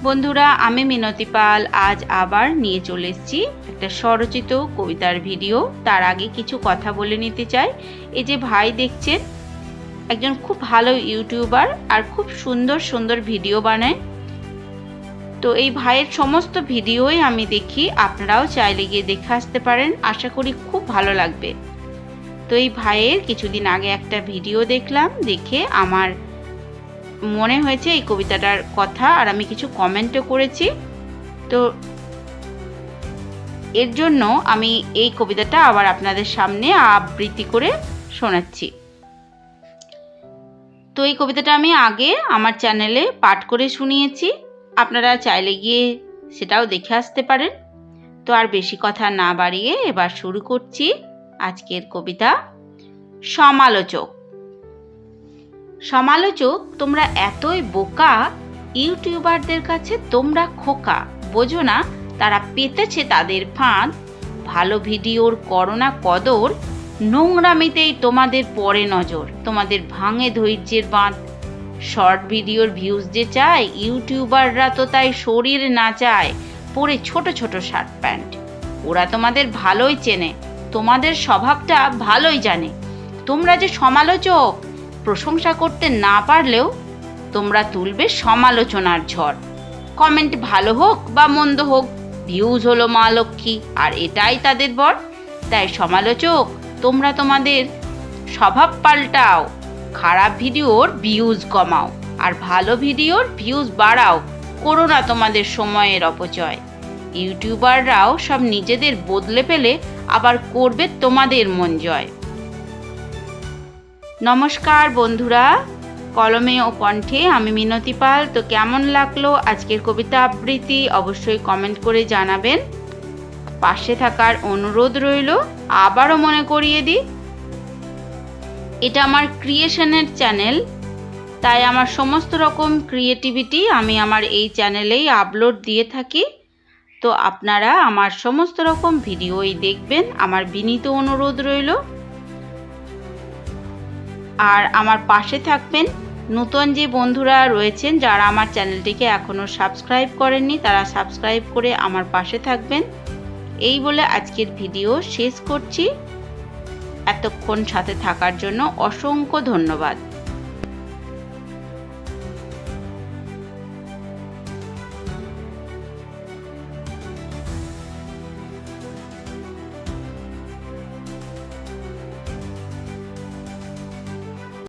বন্ধুরা, আমি মিনতি পাল আজ আবার নিয়ে চলে এসেছি একটা স্বরচিত কবিতার ভিডিও। তার আগে কিছু কথা বলে নিতে চাই। এই যে ভাই দেখছেন, একজন খুব ভালো ইউটিউবার আর খুব সুন্দর সুন্দর ভিডিও বানায়। তো এই ভাইয়ের সমস্ত ভিডিওই আমি দেখি, আপনারাও চাইলে গিয়ে দেখে আসতে পারেন, আশা করি খুব ভালো লাগবে। তো এই ভাইয়ের কিছুদিন আগে একটা ভিডিও দেখলাম, দেখে আমার মনে হয়েছে এই কবিতাটার কথা, আর আমি কিছু কমেন্টও করেছি। তো এর জন্য আমি এই কবিতাটা আবার আপনাদের সামনে আবৃত্তি করে শোনাচ্ছি। তো এই কবিতাটা আমি আগে আমার চ্যানেলে পাঠ করে শুনিয়েছি, আপনারা চাইলে গিয়ে সেটাও দেখে আসতে পারেন। তো আর বেশি কথা না বাড়িয়ে এবার শুরু করছি আজকের কবিতা। সমালোচক। সমালোচক তোমরা এতই বোকা, ইউটিউবারদের কাছে তোমরা খোকা। বোঝো না তারা পেতেছে তাদের ফাঁদ, ভালো ভিডিওর করোনা কদর, নোংরামিতেই তোমাদের পড়ে নজর, তোমাদের ভাঙে ধৈর্যের বাঁধ। শর্ট ভিডিওর ভিউজ যে চায়, ইউটিউবাররা তো তাই শরীর না চায় পরে ছোট ছোট শার্ট প্যান্ট। ওরা তোমাদের ভালোই চেনে, তোমাদের স্বভাবটা ভালোই জানে। তোমরা যে সমালোচক, প্রশংসা করতে না পারলেও তোমরা তুলবে সমালোচনার ঝড়। কমেন্ট ভালো হোক বা মন্দ হোক, ভিউজ হলো মা লক্ষ্মী, আর এটাই তাদের বর। তাই সমালোচক, তোমরা তোমাদের স্বভাব পাল্টাও, খারাপ ভিডিওর ভিউজ কমাও আর ভালো ভিডিওর ভিউজ বাড়াও। করো না তোমাদের সময়ের অপচয়। ইউটিউবাররাও সব নিজেদের বদলে ফেলে আবার করবে তোমাদের মন জয়। নমস্কার বন্ধুরা, কলমে ও কণ্ঠে আমি মিনতি পাল। তো কেমন লাগলো আজকের কবিতা আবৃত্তি অবশ্যই কমেন্ট করে জানাবেন। পাশে থাকার অনুরোধ রইল। আবারও মনে করিয়ে দিই, এটা আমার ক্রিয়েশনের চ্যানেল, তাই আমার সমস্ত রকম ক্রিয়েটিভিটি আমি আমার এই চ্যানেলেই আপলোড দিয়ে থাকি। তো আপনারা আমার সমস্ত রকম ভিডিওই দেখবেন, আমার বিনীত অনুরোধ রইল। আর আমার পাশে থাকবেন। নতুন যে বন্ধুরা রয়েছেন যারা আমার চ্যানেলটিকে এখনও সাবস্ক্রাইব করেননি, তারা সাবস্ক্রাইব করে আমার পাশে থাকবেন। এই বলে আজকের ভিডিও শেষ করছি। এতক্ষণ সাথে থাকার জন্য অসংখ্য ধন্যবাদ।